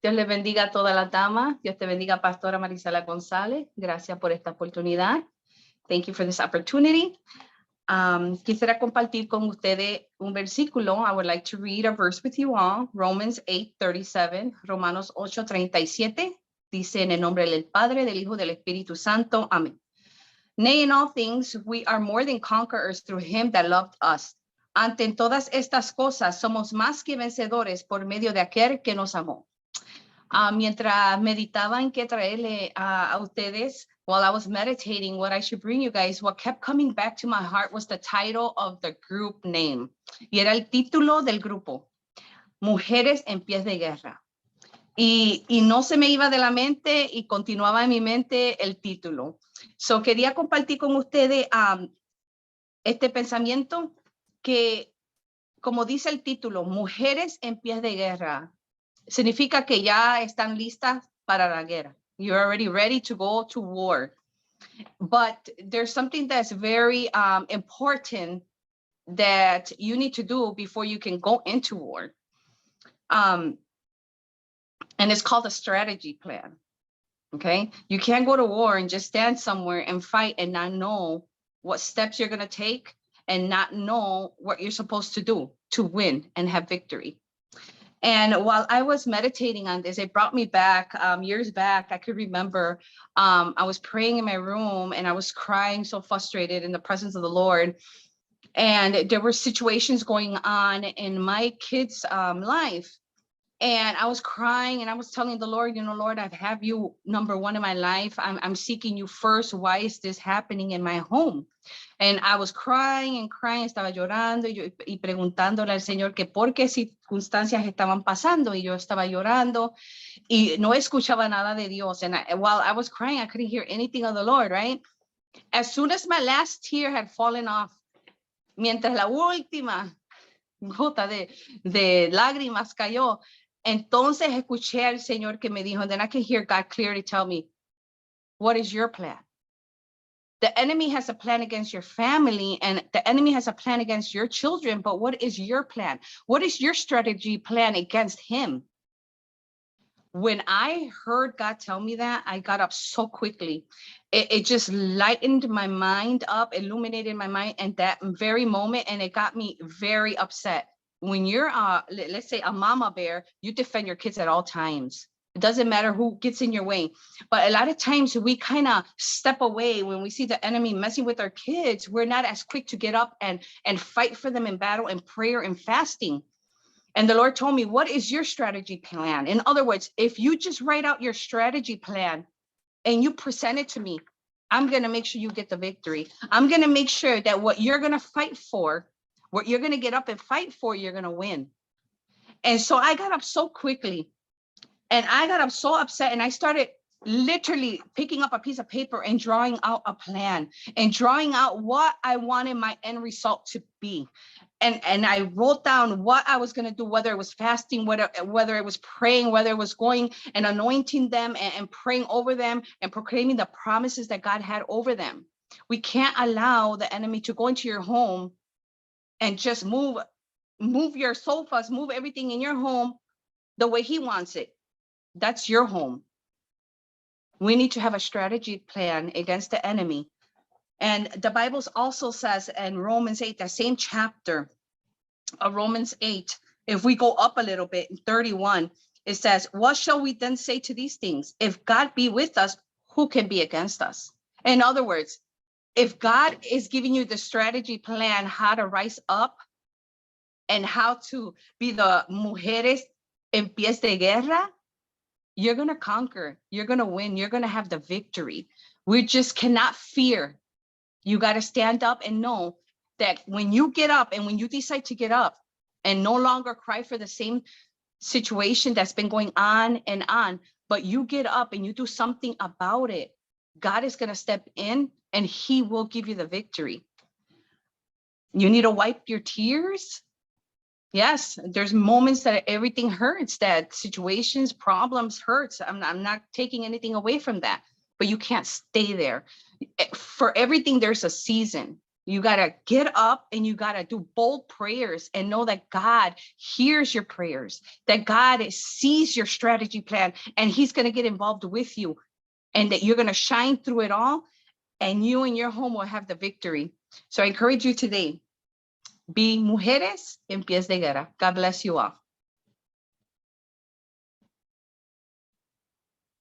Dios les bendiga a todas las damas. Dios te bendiga, Pastora Marisela González. Gracias por esta oportunidad. Thank you for this opportunity. Quisiera compartir con ustedes un versículo. I would like to read a verse with you all. Romans 8:37. Romanos 8:37. Dice en el nombre del Padre, del Hijo, del Espíritu Santo. Amén. Nay, in all things, we are more than conquerors through him that loved us. Ante todas estas cosas, somos más que vencedores por medio de aquel que nos amó. Mientras meditaba en qué traerle a ustedes, while I was meditating what I should bring you guys, what kept coming back to my heart was the title of the group name. Y era el título del grupo, Mujeres en Pies de Guerra. Y no se me iba de la mente y continuaba en mi mente el título. So quería compartir con ustedes este pensamiento que, como dice el título, Mujeres en Pies de Guerra. Significa que ya están listas para la guerra. You're already ready to go to war. But there's something that's very important that you need to do before you can go into war. And it's called a strategy plan. Okay? You can't go to war and just stand somewhere and fight and not know what steps you're going to take and not know what you're supposed to do to win and have victory. And while I was meditating on this, it brought me back years back. I could remember I was praying in my room and I was crying, so frustrated in the presence of the Lord. And there were situations going on in my kids' life. And I was crying and I was telling the Lord, you know, Lord, I have you number one in my life. I'm seeking you first. Why is this happening in my home? And I was crying and crying, estaba llorando y preguntándole al Señor que por qué circunstancias estaban pasando, y yo estaba llorando y no escuchaba nada de Dios. And while I was crying, I couldn't hear anything of the Lord, right? As soon as my last tear had fallen off, mientras la última gota de lágrimas cayó, entonces escuché al Señor que me dijo, and then I could hear God clearly tell me, what is your plan? The enemy has a plan against your family, and the enemy has a plan against your children, but what is your plan? What is your strategy plan against him? When I heard God tell me that, I got up so quickly. It just lightened my mind up, illuminated my mind in that very moment, and it got me very upset. When you're, let's say, a mama bear, you defend your kids at all times. It doesn't matter who gets in your way. But a lot of times we kind of step away when we see the enemy messing with our kids. We're not as quick to get up and fight for them in battle and prayer and fasting. And the Lord told me, what is your strategy plan? In other words, if you just write out your strategy plan and you present it to me, I'm going to make sure you get the victory. I'm going to make sure that what you're going to fight for, what you're going to get up and fight for, you're going to win. And so I got up so quickly and I got up so upset, and I started literally picking up a piece of paper and drawing out a plan and drawing out what I wanted my end result to be. And I wrote down what I was going to do, whether it was fasting, whether it was praying, whether it was going and anointing them and praying over them and proclaiming the promises that God had over them. We can't allow the enemy to go into your home and just move your sofas, move everything in your home the way he wants it. That's your home. We need to have a strategy plan against the enemy. And the Bible also says in Romans 8, the same chapter of Romans 8, if we go up a little bit in 31, it says, what shall we then say to these things? If God be with us, who can be against us? In other words, if God is giving you the strategy plan, how to rise up and how to be the mujeres en pies de guerra, you're going to conquer, you're going to win, you're going to have the victory. We just cannot fear. You got to stand up and know that when you get up and when you decide to get up and no longer cry for the same situation that's been going on and on, but you get up and you do something about it, God is going to step in and he will give you the victory. You need to wipe your tears. Yes, there's moments that everything hurts, that situations, problems hurts. I'm not taking anything away from that, but you can't stay there. For everything, there's a season. You got to get up and you got to do bold prayers and know that God hears your prayers, that God sees your strategy plan, and he's going to get involved with you, and that you're going to shine through it all, and you and your home will have the victory. So I encourage you today, be mujeres en pies de guerra. God bless you all.